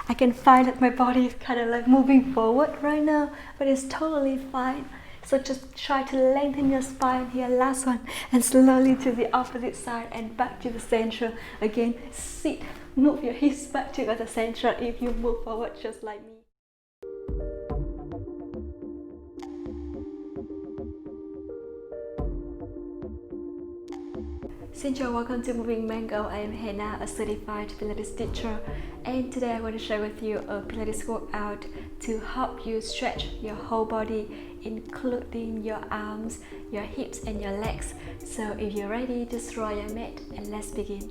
I can find that my body is kind of like moving forward right now, but it's totally fine. So just try to lengthen your spine here, last one, and slowly to the opposite side and back to the center. Again, sit, move your hips back to the center if you move forward just like me. Xin chào, welcome to Moving Mango. I am Hannah, a certified Pilates teacher, and today I want to share with you a Pilates workout to help you stretch your whole body, including your arms, your hips and your legs. So if you're ready, just roll your mat and let's begin.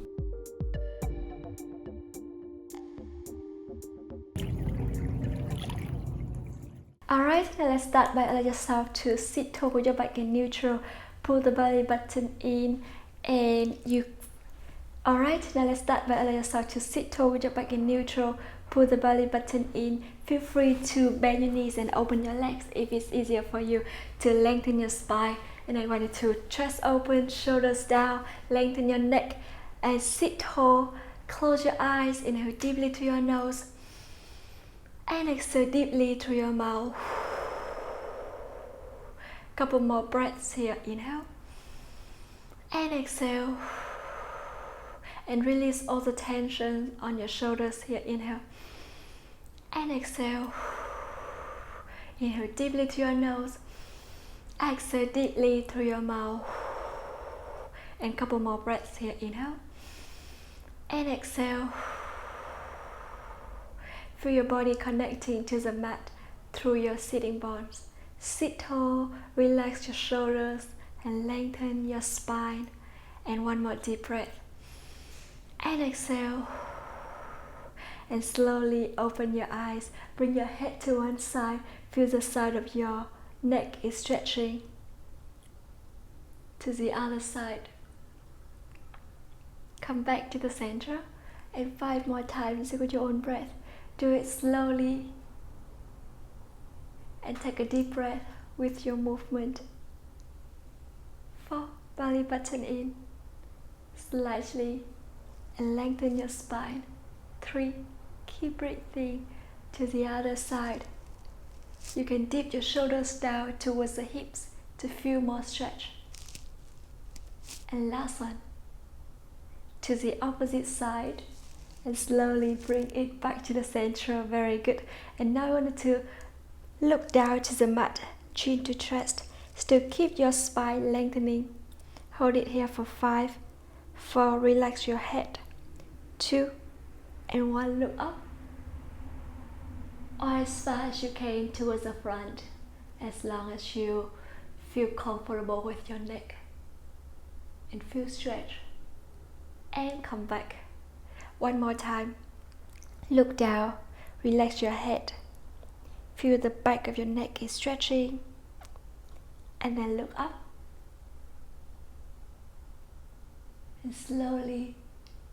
Alright, now let's start by allowing yourself to sit tall with your back in neutral, pull the belly button in, and you. Alright, now let's start by allowing yourself to sit tall with your back in neutral, pull the belly button in. Feel free to bend your knees and open your legs if it's easier for you to lengthen your spine. And I want you to chest open, shoulders down, lengthen your neck, and sit tall. Close your eyes, inhale deeply through your nose, and exhale deeply through your mouth. Couple more breaths here. Inhale and exhale, and release all the tension on your shoulders here. Inhale and exhale. Inhale deeply through your nose, exhale deeply through your mouth, and couple more breaths here. Inhale and exhale. Feel your body connecting to the mat through your sitting bones. Sit tall, relax your shoulders, and lengthen your spine. And one more deep breath. And exhale. And slowly open your eyes. Bring your head to one side. Feel the side of your neck is stretching to the other side. Come back to the center. And 5 more times with your own breath. Do it slowly. And take a deep breath with your movement. 4, belly button in slightly and lengthen your spine. 3, keep breathing to the other side. You can dip your shoulders down towards the hips to feel more stretch. And last one, to the opposite side, and slowly bring it back to the center. Very good. And now I want you to look down to the mat, chin to chest. Still keep your spine lengthening. Hold it here for 5, 4, relax your head, 2, and 1, look up. Or as far as you can towards the front, as long as you feel comfortable with your neck and feel stretch. And come back. One more time. Look down, relax your head. Feel the back of your neck is stretching. And then look up. And slowly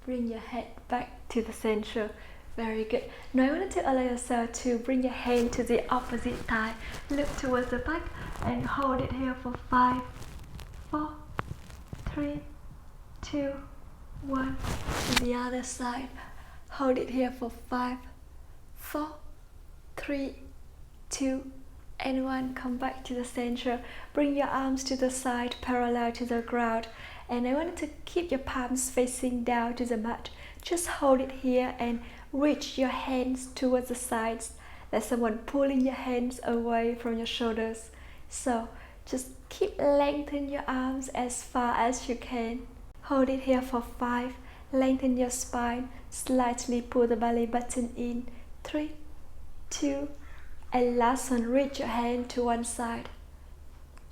bring your head back to the center. Very good. Now I want to allow yourself to bring your hand to the opposite thigh. Look towards the back and hold it here for 5, 4, 3, 2, 1. To the other side. Hold it here for 5, 4, 3, 2, and 1. Come back to the center. Bring your arms to the side, parallel to the ground. And I want you to keep your palms facing down to the mat. Just hold it here and reach your hands towards the sides. There's someone pulling your hands away from your shoulders. So just keep lengthening your arms as far as you can. Hold it here for 5. Lengthen your spine. Slightly pull the belly button in. 3, 2, and last one, reach your hand to one side.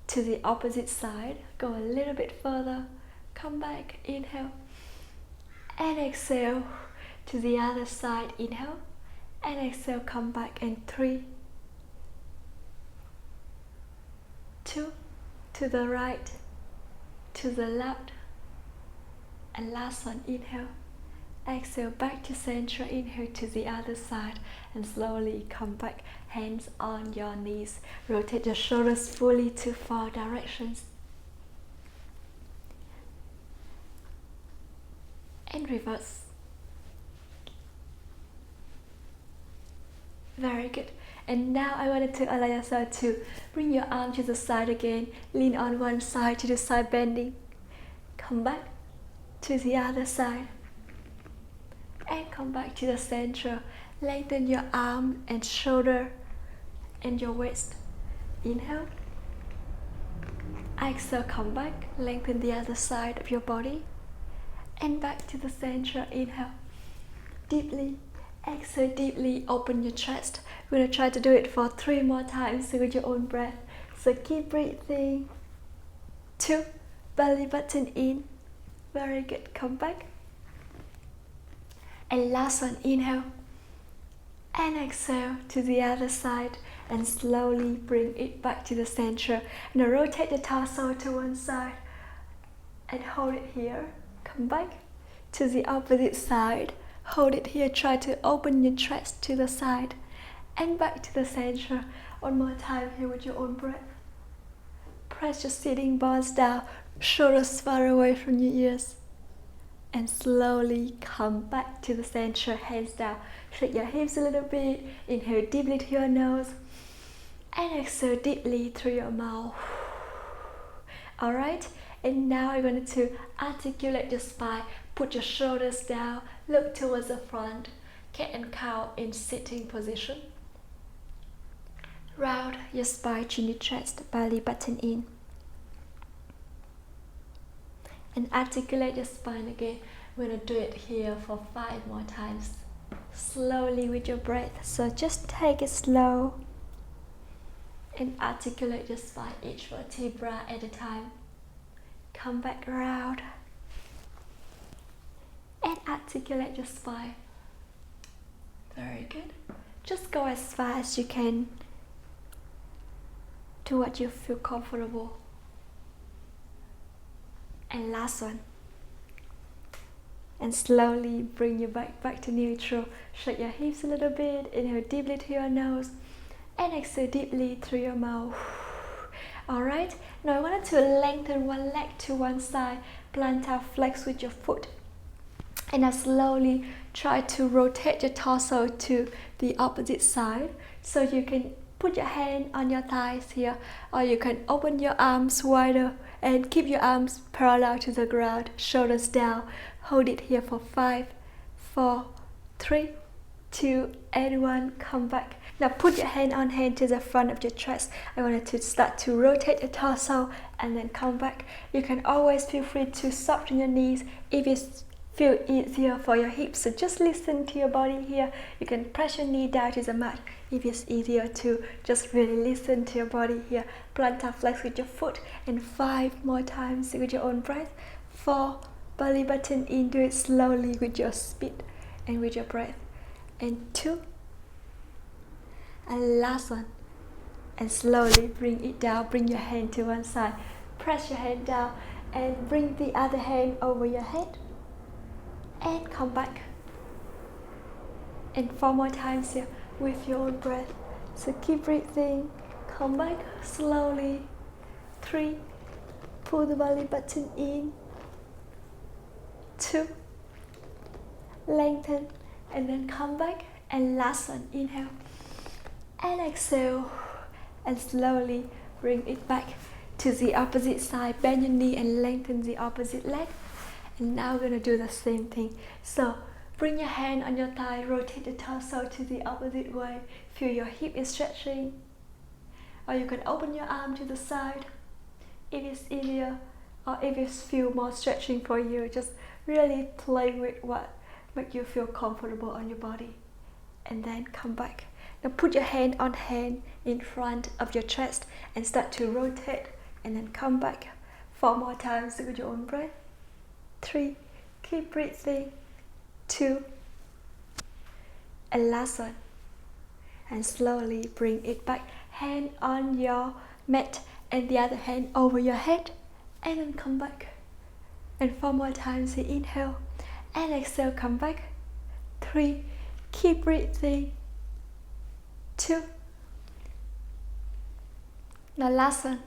To the opposite side. Go a little bit further. Come back. Inhale. And exhale. To the other side. Inhale. And exhale. Come back. And 3, 2, to the right, to the left. And last one, inhale, exhale, back to center, inhale to the other side, and slowly come back, hands on your knees. Rotate your shoulders fully to 4 directions. And reverse. Very good. And now I wanted to allow yourself to bring your arm to the side again. Lean on one side to the side bending. Come back to the other side. And come back to the center. Lengthen your arm and shoulder and your waist. Inhale. Exhale, come back. Lengthen the other side of your body. And back to the center. Inhale. Deeply. Exhale deeply, open your chest. We're going to try to do it for 3 more times with your own breath. So keep breathing. 2, belly button in. Very good, come back. And last one, inhale. And exhale to the other side. And slowly bring it back to the center. Now rotate the torso to one side. And hold it here. Come back to the opposite side. Hold it here, try to open your chest to the side and back to the center. One more time here with your own breath. Press your sitting bones down, shoulders far away from your ears. And slowly come back to the center, hands down. Shake your hips a little bit. Inhale deeply through your nose. And exhale deeply through your mouth. Alright, and now you're going to articulate your spine. Put your shoulders down, look towards the front, cat and cow in sitting position. Round your spine, chin to chest, belly button in. And articulate your spine again. We're going to do it here for 5 more times. Slowly with your breath, so just take it slow. And articulate your spine, each vertebra at a time. Come back round. And articulate your spine. Very good. Just go as far as you can to what you feel comfortable. And last one. And slowly bring your back to neutral. Shake your hips a little bit. Inhale deeply through your nose. And exhale deeply through your mouth. Alright, now I wanted to lengthen one leg to one side. Plantar flex with your foot. And now slowly try to rotate your torso to the opposite side. So you can put your hand on your thighs here, or you can open your arms wider and keep your arms parallel to the ground, shoulders down. Hold it here for 5, 4, 3, 2, and 1. Come back. Now put your hand on hand to the front of your chest. I wanted to start to rotate your torso and then come back. You can always feel free to soften your knees if it's feel easier for your hips, so just listen to your body here. You can press your knee down to the mat if it's easier to just really listen to your body here. Plantar flex with your foot, and 5 more times with your own breath. 4, belly button in, do it slowly with your speed and with your breath. And 2, and last one. And slowly bring it down, bring your hand to one side. Press your hand down and bring the other hand over your head. And come back. And 4 more times here with your own breath. So keep breathing. Come back slowly. 3, pull the belly button in. 2, lengthen, and then come back. And last one, inhale. And exhale. And slowly bring it back to the opposite side. Bend your knee and lengthen the opposite leg. And now we're going to do the same thing. So bring your hand on your thigh, rotate the torso to the opposite way. Feel your hip is stretching. Or you can open your arm to the side if it's easier, or if it feels more stretching for you. Just really play with what makes you feel comfortable on your body. And then come back. Now put your hand on hand in front of your chest and start to rotate, and then come back 4 more times with your own breath. 3, keep breathing. 2, and last one. And slowly bring it back. Hand on your mat and the other hand over your head, and then come back. And 4 more times. Inhale and exhale, come back. 3, keep breathing. 2, now last one.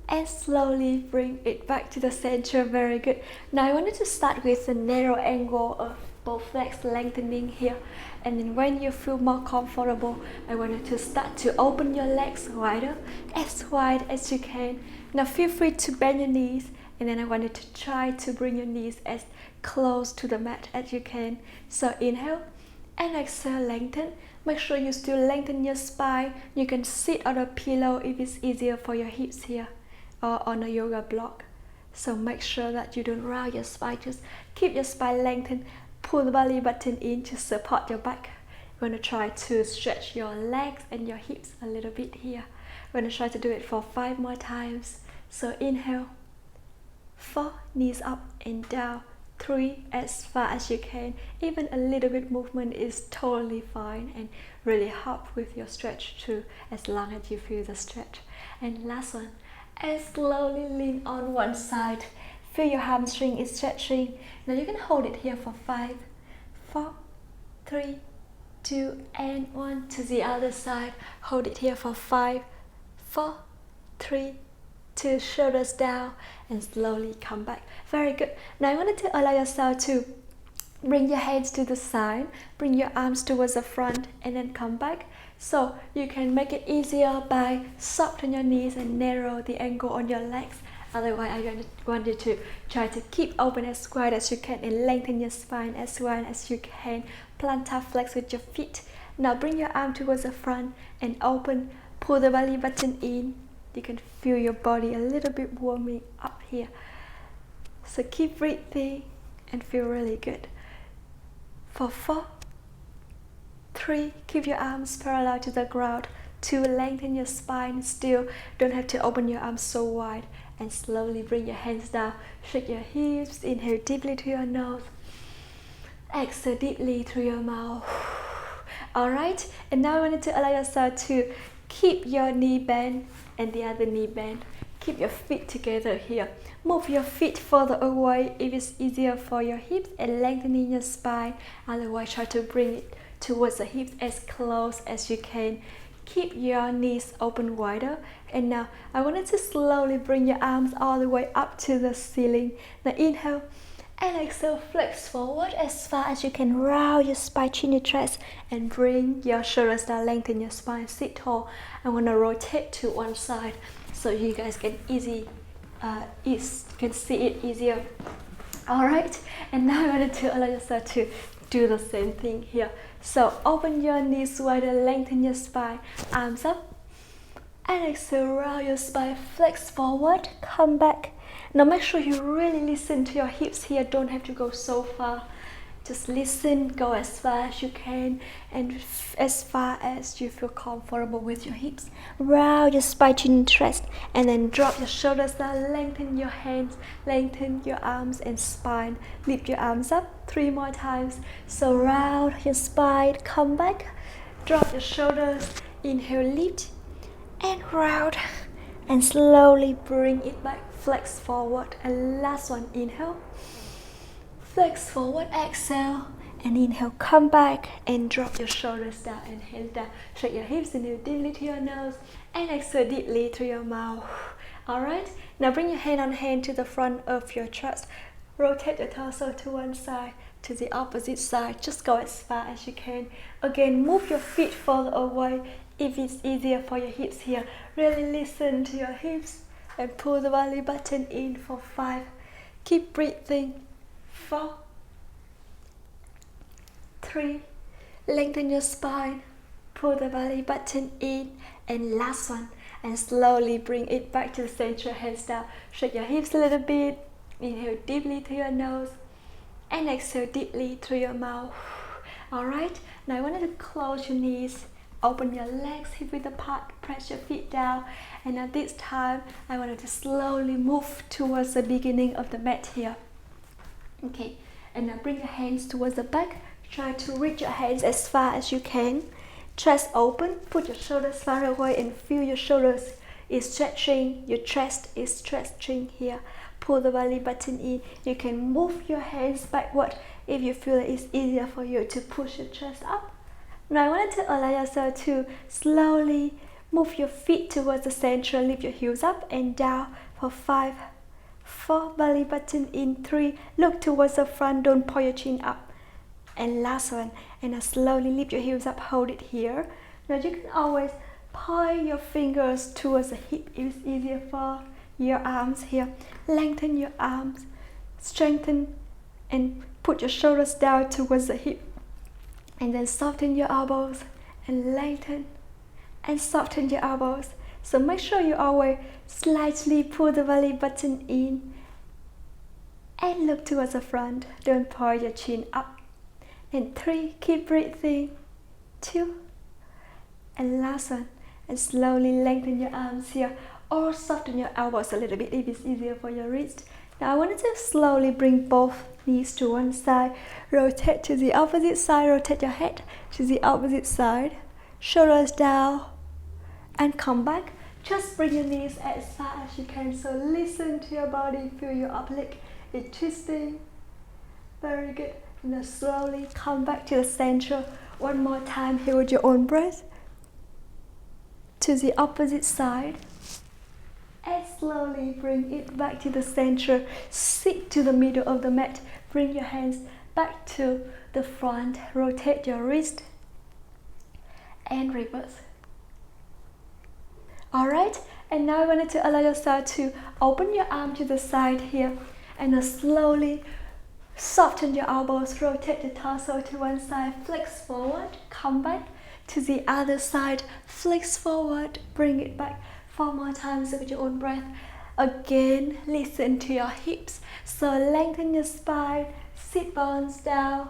And slowly bring it back to the center. Very good. Now I wanted to start with a narrow angle of both legs lengthening here. And then when you feel more comfortable, I want you to start to open your legs wider, as wide as you can. Now feel free to bend your knees, and then I want you to try to bring your knees as close to the mat as you can. So inhale and exhale, lengthen. Make sure you still lengthen your spine. You can sit on a pillow if it's easier for your hips here, or on a yoga block. So make sure that you don't round your spine, just keep your spine lengthened. Pull the belly button in to support your back. You're going to try to stretch your legs and your hips a little bit here. We're going to try to do it for 5 more times. So inhale, 4, knees up and down, 3, as far as you can. Even a little bit movement is totally fine and really help with your stretch too, as long as you feel the stretch. And last one, and slowly lean on one side. Feel your hamstring is stretching. Now you can hold it here for 5, 4, 3, 2, and 1. To the other side. Hold it here for 5, 4, 3, 2. Shoulders down and slowly come back. Very good. Now I wanted to allow yourself to bring your hands to the side, bring your arms towards the front, and then come back. So you can make it easier by soften your knees and narrow the angle on your legs. Otherwise, I want you to try to keep open as wide as you can and lengthen your spine as wide as you can. Plantar flex with your feet. Now bring your arm towards the front and open. Pull the belly button in. You can feel your body a little bit warming up here. So keep breathing and feel really good. For 4, 3, keep your arms parallel to the ground. 2, lengthen your spine. Still don't have to open your arms so wide. And slowly bring your hands down. Shake your hips. Inhale deeply through your nose. Exhale deeply through your mouth. Alright, and now I want you to allow yourself to keep your knee bent and the other knee bent. Keep your feet together here. Move your feet further away if it's easier for your hips and lengthening your spine. Otherwise, try to bring it towards the hips as close as you can. Keep your knees open wider. And now I want you to slowly bring your arms all the way up to the ceiling. Now inhale and exhale, flex forward as far as you can. Round your spine, chin your chest, and bring your shoulders down, lengthen your spine, sit tall. I want to rotate to one side so you guys can can see it easier. Alright, and now I wanted to allow yourself to do the same thing here. So open your knees wider, lengthen your spine, arms up, and exhale, round your spine, flex forward, come back. Now make sure you really listen to your hips here, don't have to go so far. Just listen, go as far as you can and as far as you feel comfortable with your hips. Round your spine, chin and chest, and then drop your shoulders down, lengthen your hands, lengthen your arms and spine. Lift your arms up 3 more times. So round your spine, come back, drop your shoulders, inhale, lift, and round, and slowly bring it back, flex forward. And last one, inhale, flex forward, exhale, and inhale, come back and drop your shoulders down and hands down. Shake your hips, inhale deeply to your nose and exhale deeply through your mouth. Alright, now bring your hand on hand to the front of your chest. Rotate your torso to one side, to the opposite side. Just go as far as you can. Again, move your feet further away if it's easier for your hips here. Really listen to your hips and pull the belly button in for 5. Keep breathing. 4, 3, lengthen your spine, pull the belly button in, and last one, and slowly bring it back to the center, hands down. Shake your hips a little bit, inhale deeply through your nose, and exhale deeply through your mouth. Alright, now I want you to close your knees, open your legs hip width apart, press your feet down, and at this time, I want you to slowly move towards the beginning of the mat here. Okay, and now bring your hands towards the back. Try to reach your hands as far as you can. Chest open, put your shoulders far away and feel your shoulders is stretching, your chest is stretching here. Pull the belly button in. You can move your hands backward if you feel that it's easier for you to push your chest up. Now I wanted to allow yourself to slowly move your feet towards the center, lift your heels up and down for 5, 4, belly button in, 3, look towards the front, don't pull your chin up, and last one. And now slowly lift your heels up, hold it here. Now you can always point your fingers towards the hip if it's easier for your arms here. Lengthen your arms, strengthen and put your shoulders down towards the hip. And then soften your elbows and lengthen and soften your elbows. So make sure you always slightly pull the belly button in and look towards the front. Don't point your chin up. And 3, keep breathing. 2, and last one. And slowly lengthen your arms here, or soften your elbows a little bit if it's easier for your wrist. Now I want you to slowly bring both knees to one side, rotate to the opposite side, rotate your head to the opposite side, shoulders down, and come back. Just bring your knees as far as you can, so listen to your body, feel your oblique, it's twisting. Very good. Now slowly come back to the center. One more time here with your own breath. To the opposite side. And slowly bring it back to the center. Sit to the middle of the mat. Bring your hands back to the front. Rotate your wrist. And reverse. Alright, and now I wanted to allow yourself to open your arm to the side here. And now slowly soften your elbows. Rotate the torso to one side. Flex forward. Come back to the other side. Flex forward. Bring it back. 4 more times with your own breath. Again, listen to your hips. So lengthen your spine, sit bones down.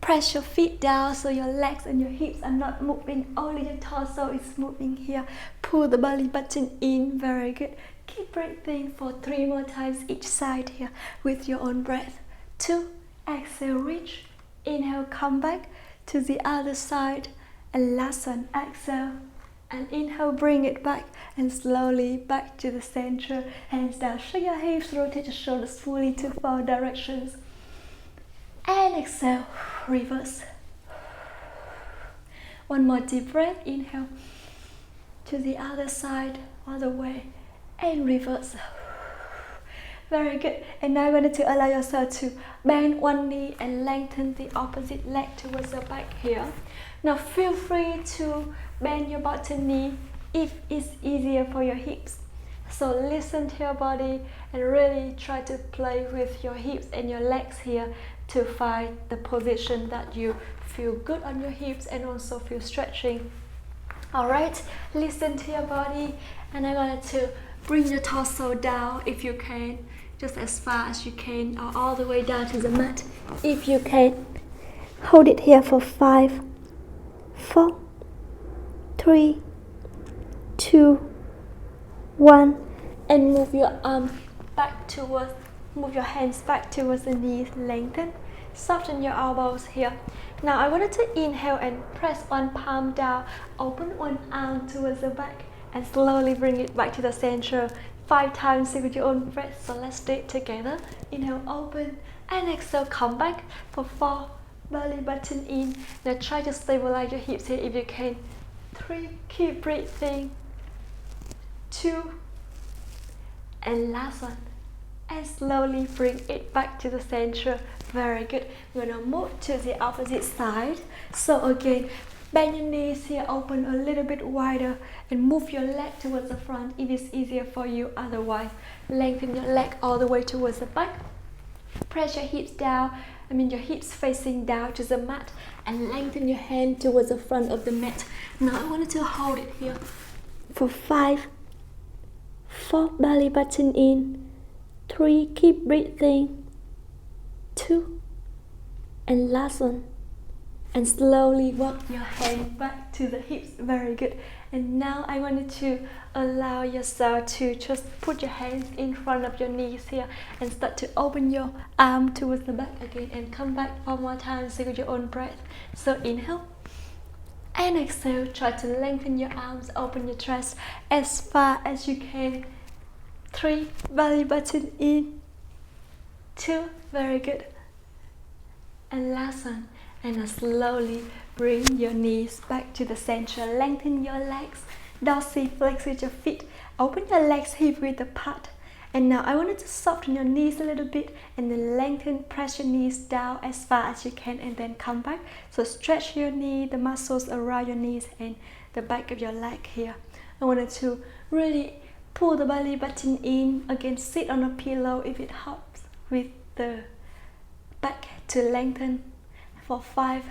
Press your feet down so your legs and your hips are not moving. Only your torso is moving here. Pull the belly button in. Very good. Keep breathing for 3 more times each side here with your own breath. 2, exhale, reach. Inhale, come back to the other side. And last one, exhale. And inhale, bring it back and slowly back to the center. Hands down, shake your hips, rotate your shoulders fully to 4 directions. And exhale, reverse. One more deep breath, inhale to the other side, all the way, and reverse. Very good. And now I wanted to allow yourself to bend one knee and lengthen the opposite leg towards the back here. Now feel free to bend your bottom knee if it's easier for your hips. So listen to your body and really try to play with your hips and your legs here to find the position that you feel good on your hips and also feel stretching. Alright, listen to your body, and I wanted to bring your torso down if you can, just as far as you can, or all the way down to the mat if you can. Hold it here for 5, 4, 3, 2, 1, and move your arm back towards, move your hands back towards the knees, lengthen, soften your elbows here. Now I wanted to inhale and press one palm down, open one arm towards the back, and slowly bring it back to the center 5 times with your own breath. So let's do it together. Inhale, open, and exhale, come back for 4, belly button in. Now try to stabilize your hips here if you can. 3, keep breathing. 2, and last one. And slowly bring it back to the center. Very good. We're gonna move to the opposite side. So again, bend your knees here, open a little bit wider, and move your leg towards the front if it's easier for you. Otherwise, lengthen your leg all the way towards the back. Press your hips down, your hips facing down to the mat, and lengthen your hand towards the front of the mat. Now I wanted to hold it here for 5, 4, belly button in. 3, keep breathing. 2, and last one. And slowly walk your hand back to the hips. Very good. And now I wanted to allow yourself to just put your hands in front of your knees here and start to open your arm towards the back again, and come back 4 more times with your own breath. So inhale and exhale. Try to lengthen your arms, open your chest as far as you can. 3, belly button in. 2, very good. And last one. And now slowly bring your knees back to the center. Lengthen your legs. Dorsiflex with your feet. Open your legs hip width apart. And now I wanted to soften your knees a little bit and then lengthen, press your knees down as far as you can and then come back. So stretch your knee, the muscles around your knees and the back of your leg here. I wanted to really pull the belly button in. Again, sit on a pillow if it helps with the back to lengthen. For 5,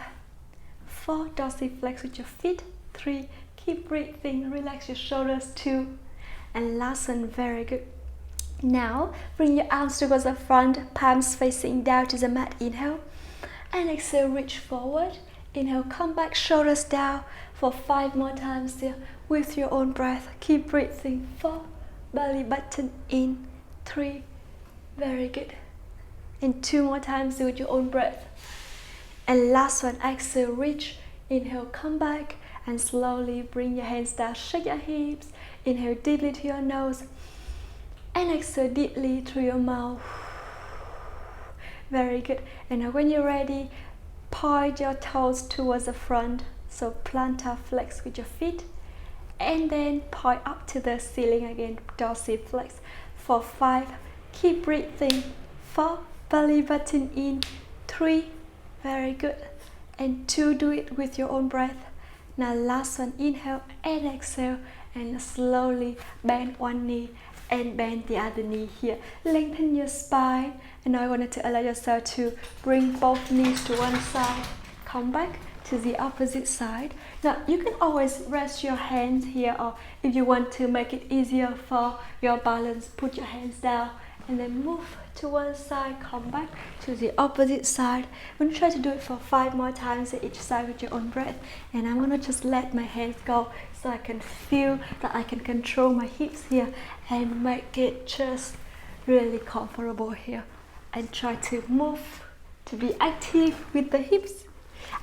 4, dorsiflex with your feet. 3, keep breathing, relax your shoulders. 2, and last one, very good. Now, bring your arms towards the front, palms facing down to the mat. Inhale, and exhale, reach forward. Inhale, come back, shoulders down for 5 more times here with your own breath. Keep breathing. 4, belly button in. 3, very good. And 2 more times with your own breath. And last one, exhale, reach. Inhale, come back and slowly bring your hands down, shake your hips. Inhale deeply to your nose and exhale deeply through your mouth. Very good. And now when you're ready, point your toes towards the front. So plantar flex with your feet and then point up to the ceiling again, dorsiflex. For 5, keep breathing. 4, belly button in. 3, very good. And 2, do it with your own breath. Now last one, inhale and exhale and slowly bend one knee and bend the other knee here. Lengthen your spine. And now I wanted to allow yourself to bring both knees to one side. Come back to the opposite side. Now you can always rest your hands here, or if you want to make it easier for your balance, put your hands down and then move to one side, come back to the opposite side. I'm going to try to do it for 5 more times at each side with your own breath. And I'm going to just let my hands go so I can feel that I can control my hips here and make it just really comfortable here. And try to move, to be active with the hips.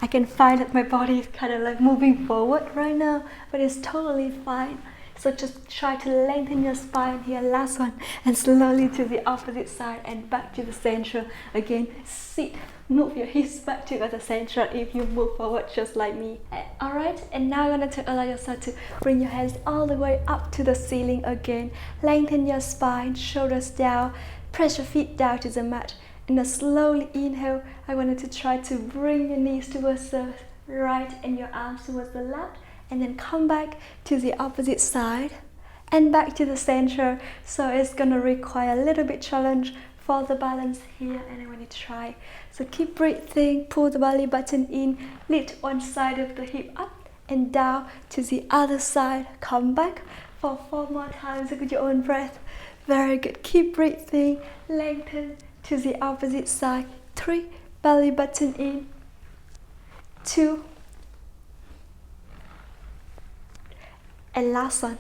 I can find that my body is kind of like moving forward right now, but it's totally fine. So just try to lengthen your spine here, last one, and slowly to the opposite side and back to the center. Again, sit, move your hips back to the center if you move forward just like me. Alright, and now you're going to allow yourself to bring your hands all the way up to the ceiling again. Lengthen your spine, shoulders down, press your feet down to the mat. And now slowly inhale. I wanted to try to bring your knees towards the right and your arms towards the left. And then come back to the opposite side and back to the center. So it's going to require a little bit challenge for the balance here, and I want you to try. So keep breathing, pull the belly button in, lift one side of the hip up and down to the other side. Come back for 4 more times with your own breath. Very good. Keep breathing, lengthen to the opposite side. 3, belly button in. 2, and last one,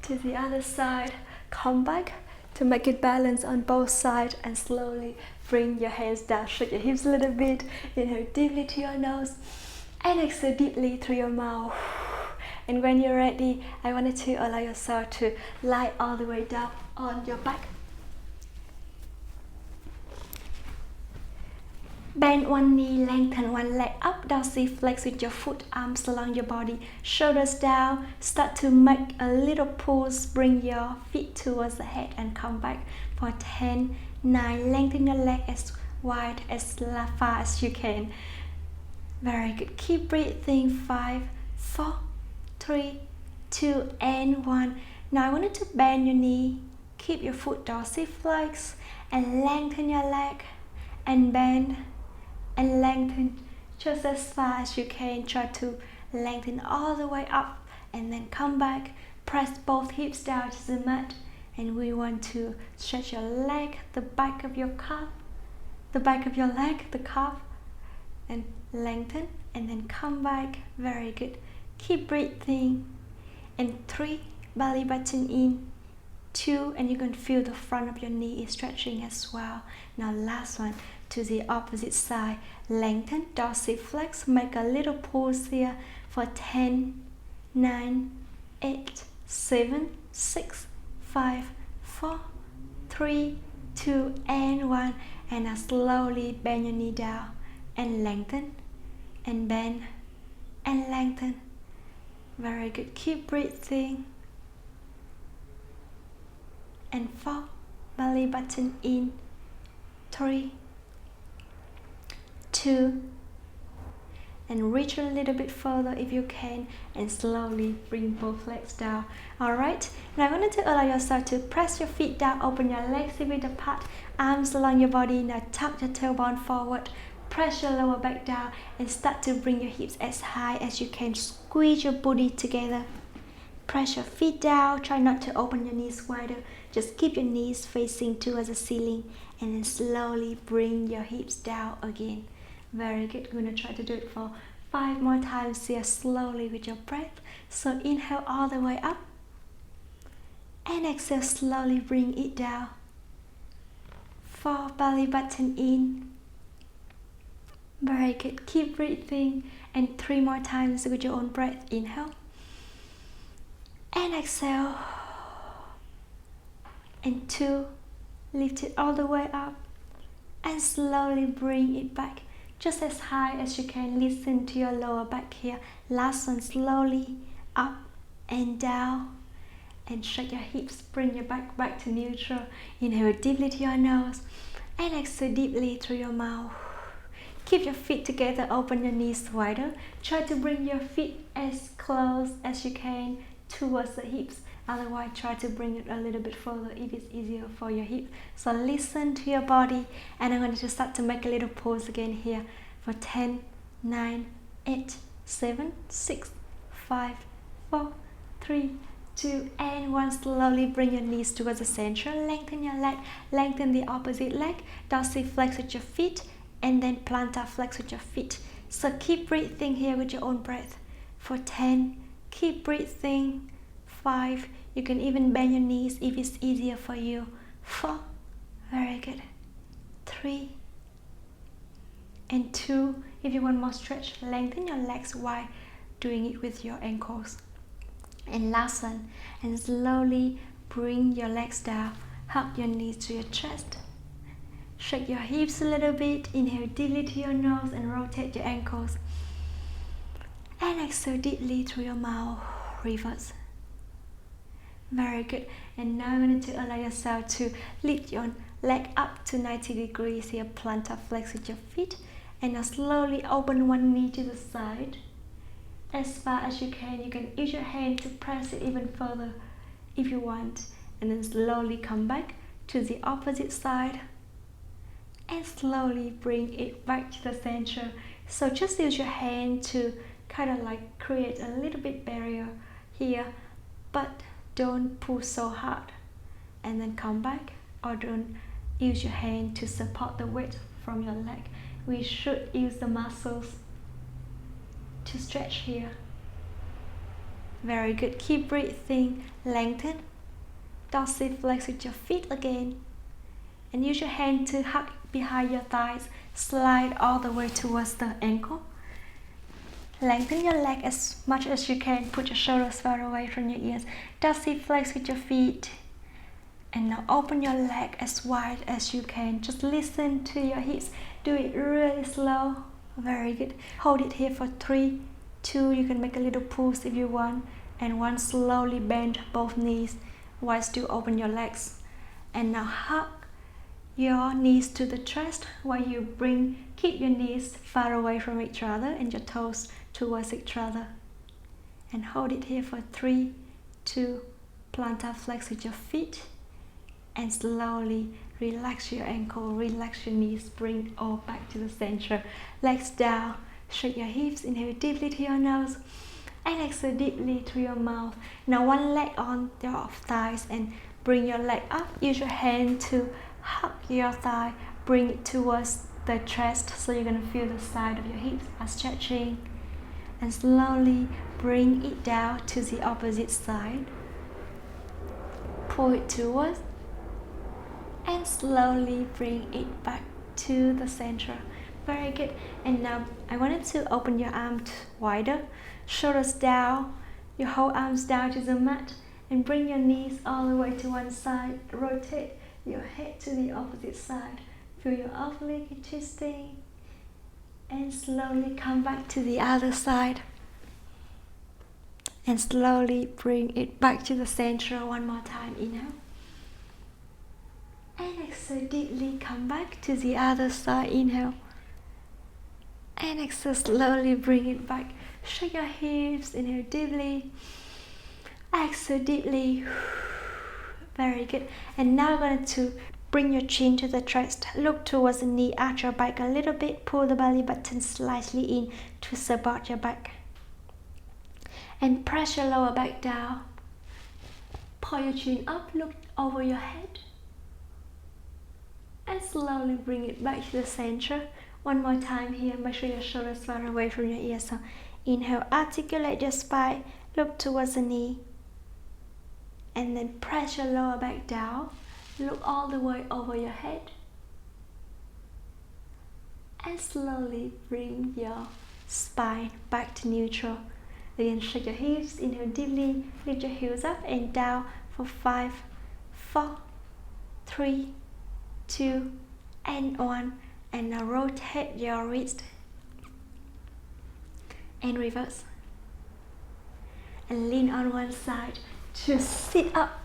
to the other side. Come back to make it balance on both sides and slowly bring your hands down, shake your hips a little bit. Inhale deeply to your nose and exhale deeply through your mouth. And when you're ready, I wanted to allow yourself to lie all the way down on your back. Bend one knee, lengthen one leg up, dorsiflex with your foot, arms along your body, shoulders down. Start to make a little pulse, bring your feet towards the head and come back for 10, 9, lengthen your leg as wide, as far as you can. Very good, keep breathing. 5, 4, 3, 2, and 1. Now I want you to bend your knee, keep your foot dorsiflex and lengthen your leg and bend and lengthen just as far as you can. Try to lengthen all the way up and then come back. Press both hips down to the mat, and we want to stretch your leg, the back of your calf, the back of your leg, the calf, and lengthen and then come back. Very good. Keep breathing. And 3, belly button in. 2, and you can feel the front of your knee is stretching as well. Now last one, to the opposite side. Lengthen, dorsiflex, make a little pulse here for 10, 9, 8, 7, 6, 5, 4, 3, 2, and 1. And now slowly bend your knee down and lengthen and bend and lengthen. Very good. Keep breathing. and 4. Belly button in. 3, 2, and reach a little bit further if you can, and slowly bring both legs down. Alright, now I want you to allow yourself to press your feet down, open your legs a bit apart, arms along your body. Now tuck your tailbone forward, press your lower back down, and start to bring your hips as high as you can. Squeeze your body together. Press your feet down, try not to open your knees wider, just keep your knees facing towards the ceiling, and then slowly bring your hips down again. Very good. We're going to try to do it for 5 more times here, slowly with your breath. So inhale all the way up, and exhale, slowly bring it down. 4, belly button in. Very good. Keep breathing, and 3 more times with your own breath. Inhale and exhale, and 2, lift it all the way up, and slowly bring it back just as high as you can. Listen to your lower back here. Last one, slowly up and down, and shake your hips, bring your back to neutral. Inhale deeply to your nose, and exhale deeply through your mouth. Keep your feet together, open your knees wider. Try to bring your feet as close as you can towards the hips. Otherwise, try to bring it a little bit further if it's easier for your hip. So listen to your body, and I'm going to start to make a little pause again here for 10, 9, 8, 7, 6, 5, 4, 3, 2, and 1. Slowly bring your knees towards the center. Lengthen your leg, lengthen the opposite leg. Dorsiflex with your feet, and then plantar flex with your feet. So keep breathing here with your own breath. For 10, keep breathing. 5, you can even bend your knees if it's easier for you. 4, very good. 3, and 2, if you want more stretch, lengthen your legs while doing it with your ankles. And last one, and slowly bring your legs down. Hug your knees to your chest. Shake your hips a little bit. Inhale deeply to your nose and rotate your ankles. And exhale deeply through your mouth. Reverse. Very good. And now you need to allow yourself to lift your leg up to 90 degrees here. Plantar flex with your feet. And now slowly open one knee to the side. As far as you can. You can use your hand to press it even further if you want. And then slowly come back to the opposite side. And slowly bring it back to the center. So just use your hand to kind of like create a little bit barrier here, but don't pull so hard. And then come back, or don't use your hand to support the weight from your leg. We should use the muscles to stretch here. Very good. Keep breathing. Lengthen. Dorsiflex with your feet again. And use your hand to hug behind your thighs. Slide all the way towards the ankle. Lengthen your leg as much as you can. Put your shoulders far away from your ears. Dorsiflex with your feet. And now open your leg as wide as you can. Just listen to your hips. Do it really slow. Very good. Hold it here for 3, 2. You can make a little pulse if you want. And 1, slowly bend both knees while still open your legs. And now hug your knees to the chest while you keep your knees far away from each other and your toes towards each other. And hold it here for 3, 2. Plantar flex with your feet. And slowly relax your ankle, relax your knees, bring it all back to the center. Legs down, shake your hips, inhale deeply to your nose, and exhale deeply through your mouth. Now one leg on your thighs and bring your leg up. Use your hand to hug your thigh, bring it towards the chest, so you're going to feel the side of your hips are stretching. And slowly bring it down to the opposite side. Pull it towards. And slowly bring it back to the center. Very good. And now I wanted to open your arms wider, shoulders down, your whole arms down to the mat, and bring your knees all the way to one side. Rotate your head to the opposite side. Feel your oblique twisting, and slowly come back to the other side. And slowly bring it back to the center one more time. Inhale. And exhale deeply, come back to the other side, inhale. And exhale, slowly bring it back. Shake your hips, inhale deeply. Exhale deeply. Very good. And now we're going to bring your chin to the chest. Look towards the knee, arch your back a little bit. Pull the belly button slightly in to support your back. And press your lower back down. Pull your chin up, look over your head. And slowly bring it back to the center. One more time here. Make sure your shoulders far away from your ears. So inhale, articulate your spine. Look towards the knee. And then press your lower back down. Look all the way over your head. And slowly bring your spine back to neutral. Again, shake your hips, inhale deeply, lift your heels up and down for 5, 4, 3, 2, and 1. And now rotate your wrist. And reverse. And lean on one side to sit up.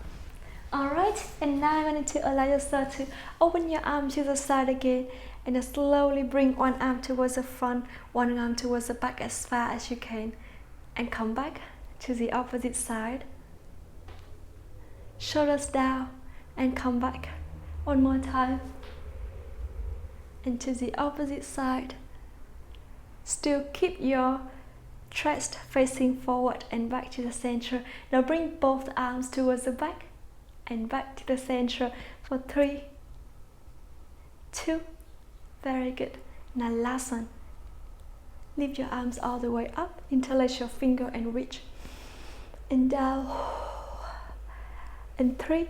Alright, and now I'm going to allow yourself to open your arm to the side again and just slowly bring one arm towards the front, one arm towards the back as far as you can, and come back to the opposite side. Shoulders down and come back. One more time. And to the opposite side. Still keep your chest facing forward and back to the center. Now bring both arms towards the back and back to the center for 3, 2, very good. Now last one. Lift your arms all the way up, interlace your finger and reach. And down. And 3,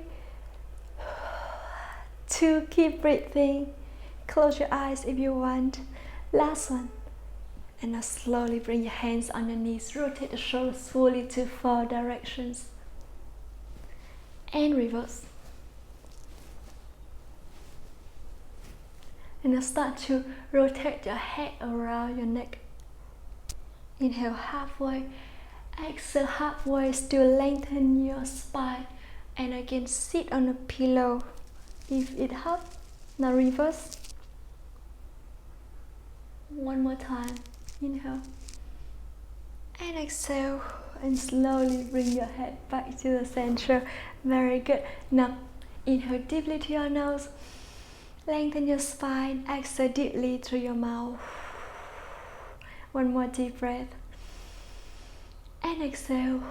2, keep breathing. Close your eyes if you want. Last one. And now slowly bring your hands on your knees. Rotate the shoulders fully to 4 directions. And reverse. And now start to rotate your head around your neck. Inhale halfway. Exhale halfway. Still lengthen your spine. And again, sit on a pillow if it helps. Now reverse. One more time. Inhale and exhale, and slowly bring your head back to the center. Very good. Now inhale deeply to your nose, lengthen your spine. Exhale deeply through your mouth. One more deep breath and exhale.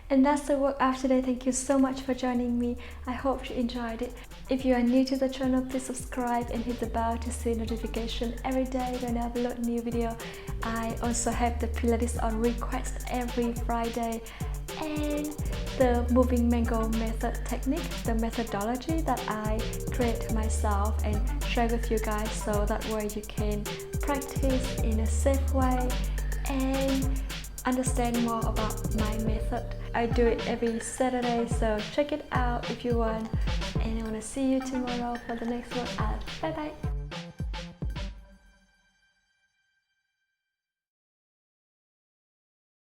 And that's the workout today. Thank you so much for joining me. I hope you enjoyed it. If you are new to the channel, please subscribe and hit the bell to see notification every day when I upload new video. I also have the Pilates on request every Friday and the moving mango method technique, the methodology that I create myself and share with you guys, so that way you can practice in a safe way and understand more about my method. I do it every Saturday, so check it out if you want. And I want to see you tomorrow for the next workout. Bye bye.